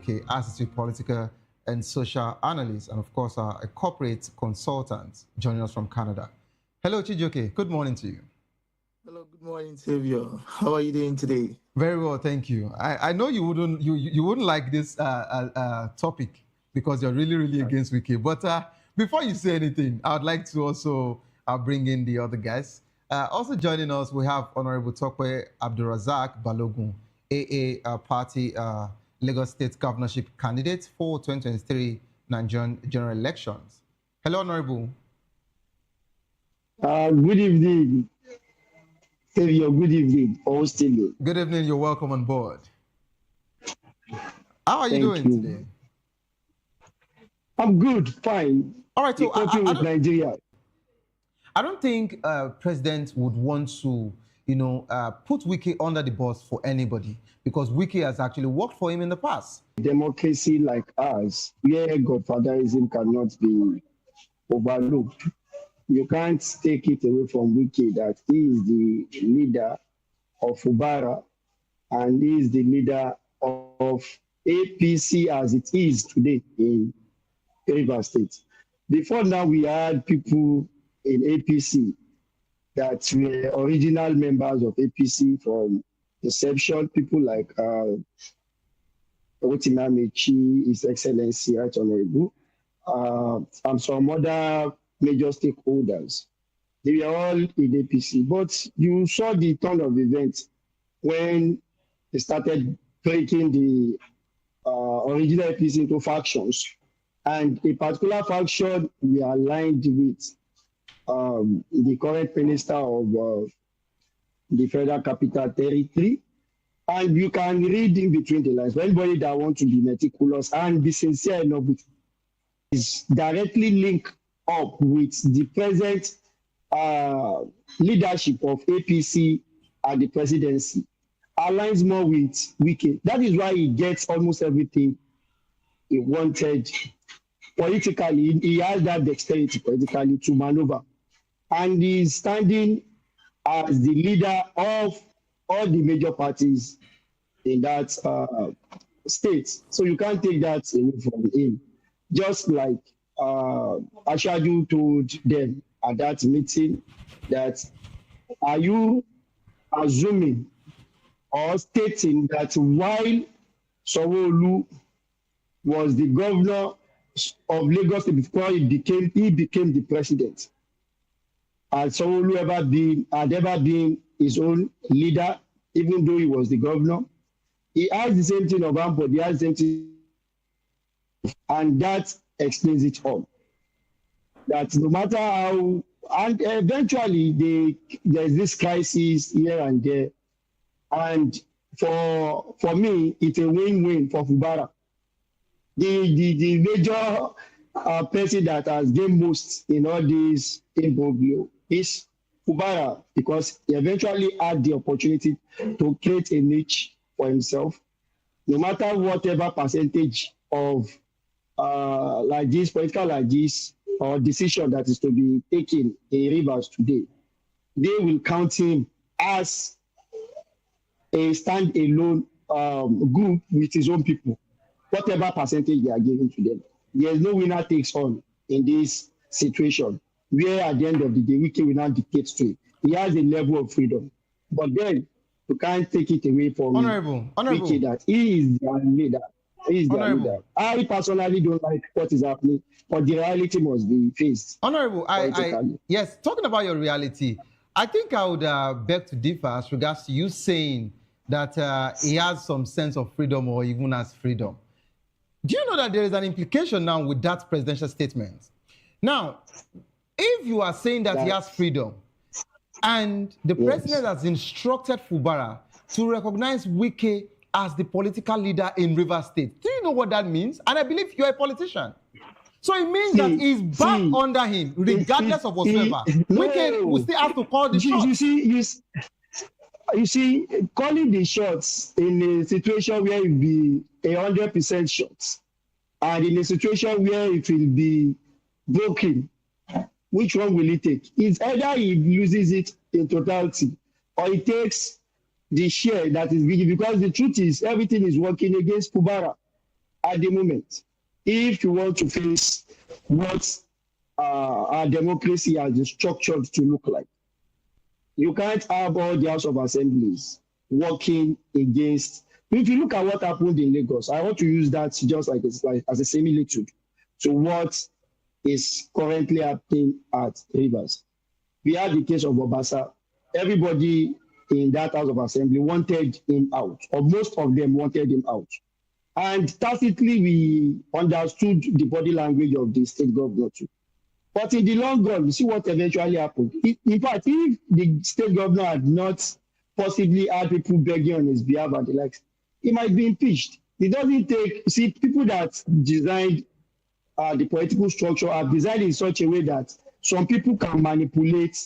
Chijoke, as a political and social analyst, and of course, a corporate consultant joining us from Canada. Hello, Chijoke. Good morning to you. Hello, good morning, Savio. How are you doing today? Very well, thank you. I know you wouldn't like this topic because you're really against Wiki. But before you say anything, I would like to also bring in the other guys. Also joining us, we have Honorable Tokwe Abdulrazak Balogun, AA Party Lagos State Governorship candidate for 2023 Nigerian general elections. Hello, Honorable. Good evening. Savio, good evening. Good evening. You're welcome on board. How are you doing today? I'm good, fine. All right, so with Nigeria. I don't think President would want to, put Wiki under the bus for anybody because Wiki has actually worked for him in the past. Democracy like ours, where godfatherism cannot be overlooked. You can't take it away from Wiki that he is the leader of Ubara and he is the leader of APC as it is today in Rivers State. Before now, we had people in APC that were original members of APC from inception, people like Otinamechi, His Excellency, Right Honorable, and some other major stakeholders. They were all in APC, but you saw the turn of events when they started breaking the original APC into factions, and a particular faction we aligned with the current minister of the Federal Capital Territory, and you can read in between the lines. For anybody that wants to be meticulous and be sincere enough, is directly linked up with the present leadership of APC and the presidency, aligns more with Wiki. That is why he gets almost everything he wanted politically. He has that dexterity politically to maneuver. And he's standing as the leader of all the major parties in that state. So you can't take that away from him. Just like Ashadu told them at that meeting that, are you assuming or stating that while Sanwo-Olu was the governor of Lagos before he became the president, and Sanwo-Olu had ever been his own leader, even though he was the governor? He has the same thing of Ampod, he has the same thing, and that explains it all. That no matter how, and eventually there's this crisis here and there, and for me, it's a win-win for Fubara. The major person that has gained most in all this imbroglio is Fubara, because he eventually had the opportunity to create a niche for himself, no matter whatever percentage of political like this, or decision that is to be taken in Rivers today. They will count him as a standalone group with his own people, whatever percentage they are giving to them. There is no winner takes all in this situation, where at the end of the day, Wiki will not dictate to him. He has a level of freedom. But then, you can't take it away from Wiki that he is their leader. I personally don't like what is happening, but the reality must be faced. Honorable, yes, talking about your reality, I think I would beg to differ as regards to you saying that he has some sense of freedom or even has freedom. Do you know that there is an implication now with that presidential statement? Now, if you are saying that he has freedom and the president has instructed Fubara to recognize Wiki as the political leader in Rivers State, do you know what that means? And I believe you're a politician. So it means that he's back under him, regardless of whatsoever. Wiki will still have to call the shots. You see, calling the shots in a situation where it will be 100% shots, and in a situation where it will be broken, which one will he take? It's either he loses it in totality, or he takes the share that is given, because the truth is everything is working against Fubara. at the moment, if you want to face what our democracy has been structured to look like, you can't have all the House of Assemblies working against. If you look at what happened in Lagos, I want to use that just like as a similitude to what is currently happening at Rivers. We had the case of Obasa. Everybody in that House of Assembly wanted him out, or most of them wanted him out. And tacitly, we understood the body language of the state governor too. But in the long run, you see what eventually happened. In fact, if the state governor had not possibly had people begging on his behalf and the likes, he might be impeached. It doesn't take, see, people that designed the political structure are designed in such a way that some people can manipulate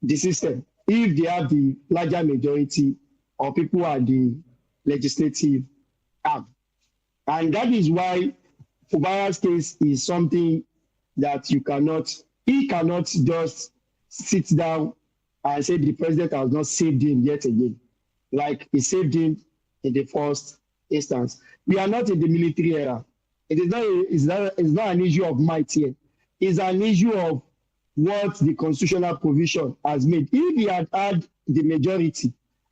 the system if they have the larger majority or people at the legislative arm. And that is why Fubara's case is something that he cannot just sit down and say the president has not saved him yet again, like he saved him in the first instance. We are not in the military era. It's not an issue of might here. It's an issue of what the constitutional provision has made. If he had had the majority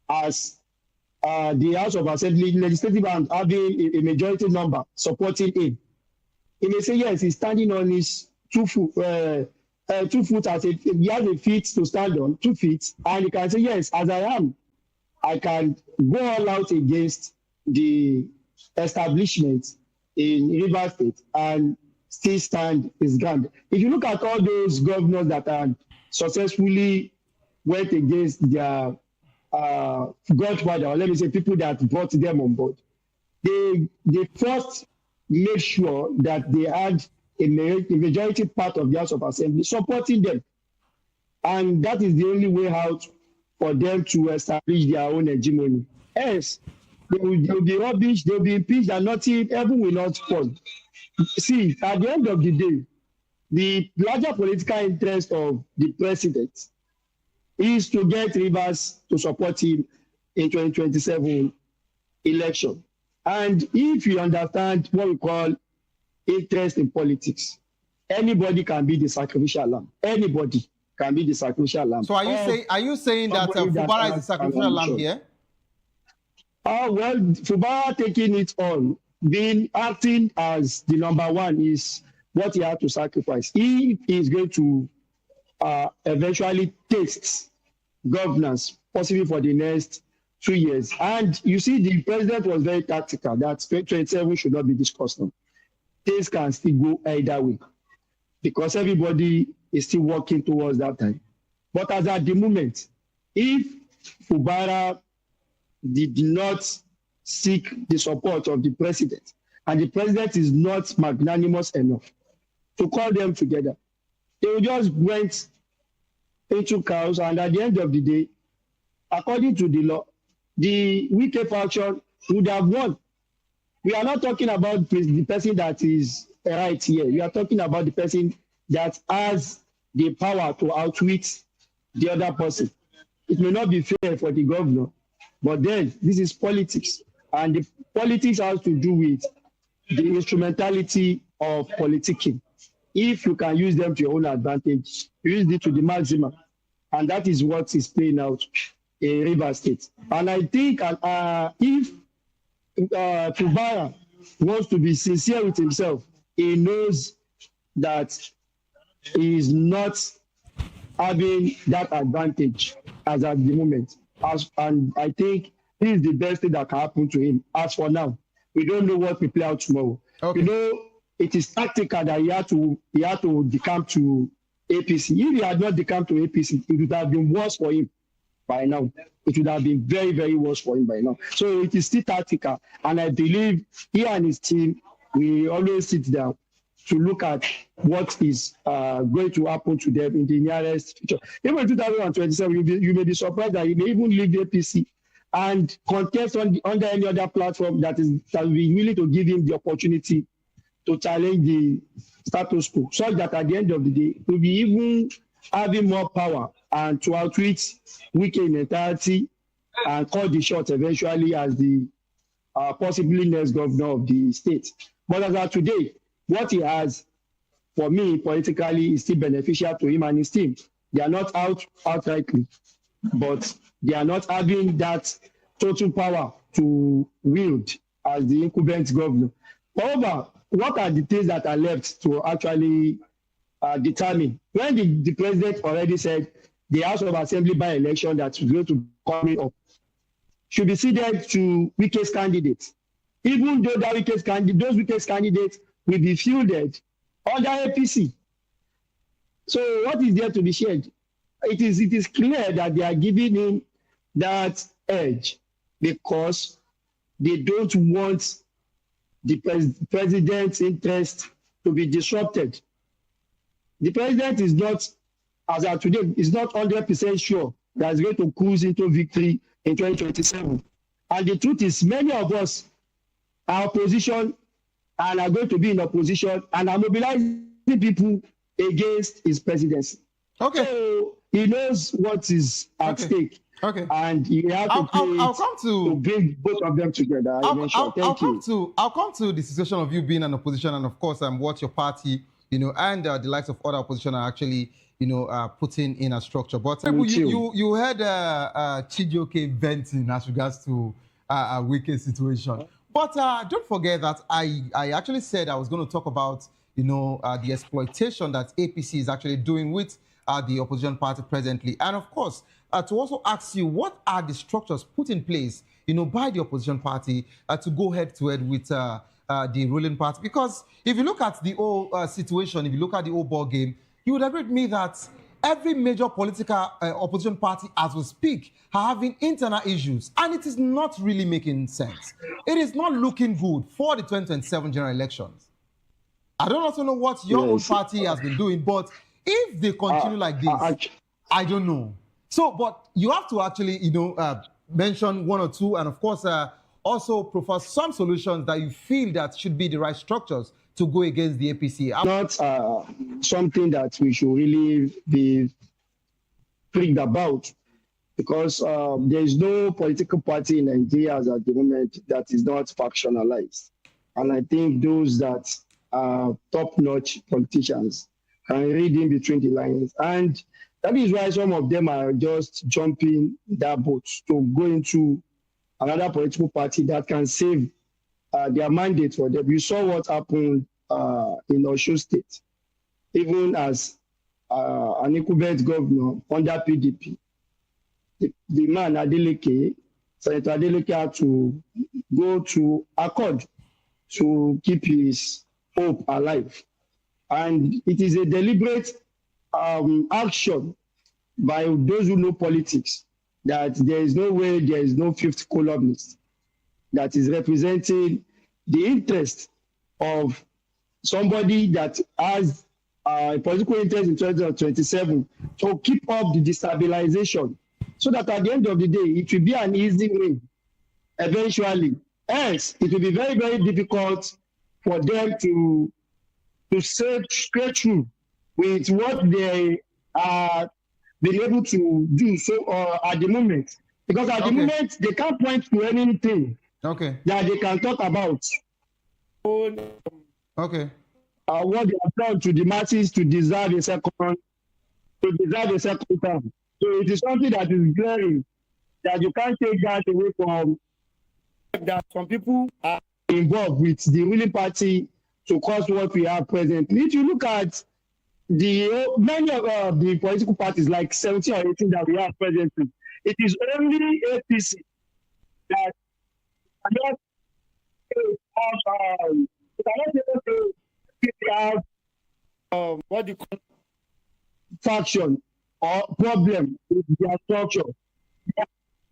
as the House of Assembly, legislative and having a majority number supporting him, he may say, yes, he's standing on his 2 foot, 2 foot he has a feet to stand on, 2 feet, and he can say, yes, as I am, I can go all out against the establishment in Rivers State and still stand his ground. If you look at all those governors that had successfully went against their godfather, or let me say people that brought them on board, they first made sure that they had a majority part of the House of Assembly supporting them. And that is the only way out for them to establish their own hegemony. Else, they will be rubbish, they will be impeached, and nothing, heaven will not fall. See, at the end of the day, the larger political interest of the president is to get Rivers to support him in 2027 election. And if you understand what we call interest in politics, anybody can be the sacrificial lamb. Anybody can be the sacrificial lamb. So are you saying that Fubara is the sacrificial lamb here? Well, Fubara taking it on, acting as the number one is what he had to sacrifice. He is going to eventually taste governance, possibly for the next 2 years. And you see, the president was very tactical that 2027 should not be discussed now. Things can still go either way because everybody is still working towards that time. But as at the moment, if Fubara did not seek the support of the president, and the president is not magnanimous enough to call them together, they will just went into chaos, and at the end of the day, according to the law, the wicked faction would have won. We are not talking about the person that is right here. We are talking about the person that has the power to outwit the other person. It may not be fair for the governor, but then this is politics. And the politics has to do with the instrumentality of politicking. If you can use them to your own advantage, use it to the maximum. And that is what is playing out in Rivers State. And I think if Fubara wants to be sincere with himself, he knows that he is not having that advantage as at the moment. And I think this is the best thing that can happen to him. As for now, we don't know what will play out tomorrow. Okay. You know, it is tactical that he had to decamp to APC. If he had not decamped to APC, it would have been worse for him by now. It would have been very, very worse for him by now. So it is still tactical. And I believe he and his team will always sit down to look at what is going to happen to them in the nearest future. Even in 2027, you may be surprised that he may even leave the APC and contest under any other platform that will be willing to give him the opportunity to challenge the status quo, such that at the end of the day, we'll be even having more power and to outreach Wike in entirety and call the shots eventually as the possibly next governor of the state. But as of today, what he has, for me, politically, is still beneficial to him and his team. They are not outrightly, but they are not having that total power to wield as the incumbent governor. However, what are the things that are left to actually determine? When the president already said the House of Assembly by-election that is going to be coming up should be ceded to weakest candidates, even though those weakest candidates will be fielded under APC. So what is there to be shared? It is clear that they are giving him that edge because they don't want the president's interest to be disrupted. The president is not, as of today, is not 100% sure that he's going to cruise into victory in 2027. And the truth is, many of us are opposition and are going to be in opposition and are mobilizing people against his presidency. Okay. So he knows what is at stake. Okay. And he has to bring both of them together. I'll come to the situation of you being an opposition and, of course, what your party, and the likes of other opposition are actually, putting in a structure. But you heard Chijioke venting as regards to a wicked situation. But don't forget that I actually said I was going to talk about, the exploitation that APC is actually doing with the opposition party presently. And of course, to also ask you, what are the structures put in place, by the opposition party to go head-to-head with the ruling party? Because if you look at the whole situation, if you look at the whole ball game, you would agree with me that every major political opposition party, as we speak, are having internal issues, and it is not really making sense. It is not looking good for the 2027 general elections. I don't also know what your own party has been doing, but if they continue like this, I don't know. So, but you have to actually, mention one or two, and of course, also propose some solutions that you feel that should be the right structures to go against the APC. Not something that we should really be freaked about, because there is no political party in Nigeria at the moment that is not factionalized. And I think those that are top-notch politicians can read in between the lines. And that is why some of them are just jumping that boat to go into another political party that can save their mandate for them. You saw what happened in Osun State, even as an incumbent governor under PDP. The man, Adeleke, Senator Adeleke, had to go to accord to keep his hope alive. And it is a deliberate action by those who know politics that there is no way there is no fifth columnist that is representing the interest of somebody that has a political interest in 2027 to keep up the destabilization, so that at the end of the day, it will be an easy win eventually. Else, it will be very, very difficult for them to stay through with what they are being able to do so at the moment. Because at the moment, they can't point to anything that they can talk about. What they have done to the masses to deserve a second term. So it is something that is glaring, that you can't take that away from that some people are involved with the ruling party to cause what we have presently. If you look at many of the political parties, like 17 or 18 that we have presently, it is only APC that cannot have what do you call faction or problem with their structure.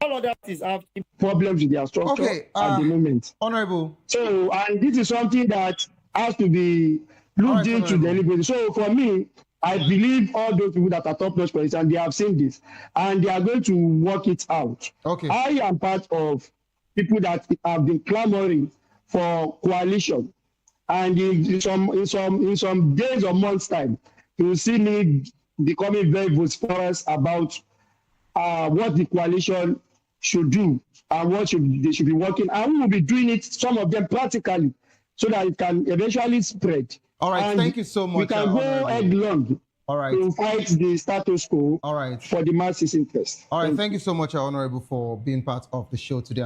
All of that is having problems with their structure at the moment. Honorable. So, and this is something that has to be looked into deliberately. So, for me, I believe all those people that are top-notch politicians, they have seen this, and they are going to work it out. I am part of people that have been clamoring for coalition, and in some days or months' time, you will see me becoming very vociferous about what the coalition should do and what they should be working, and we will be doing it, some of them practically, so that it can eventually spread. All right, and thank you so much. We can go headlong. All right. To fight the status quo. All right. For the masses' interest. All right, thank you so much, Honorable, for being part of the show today.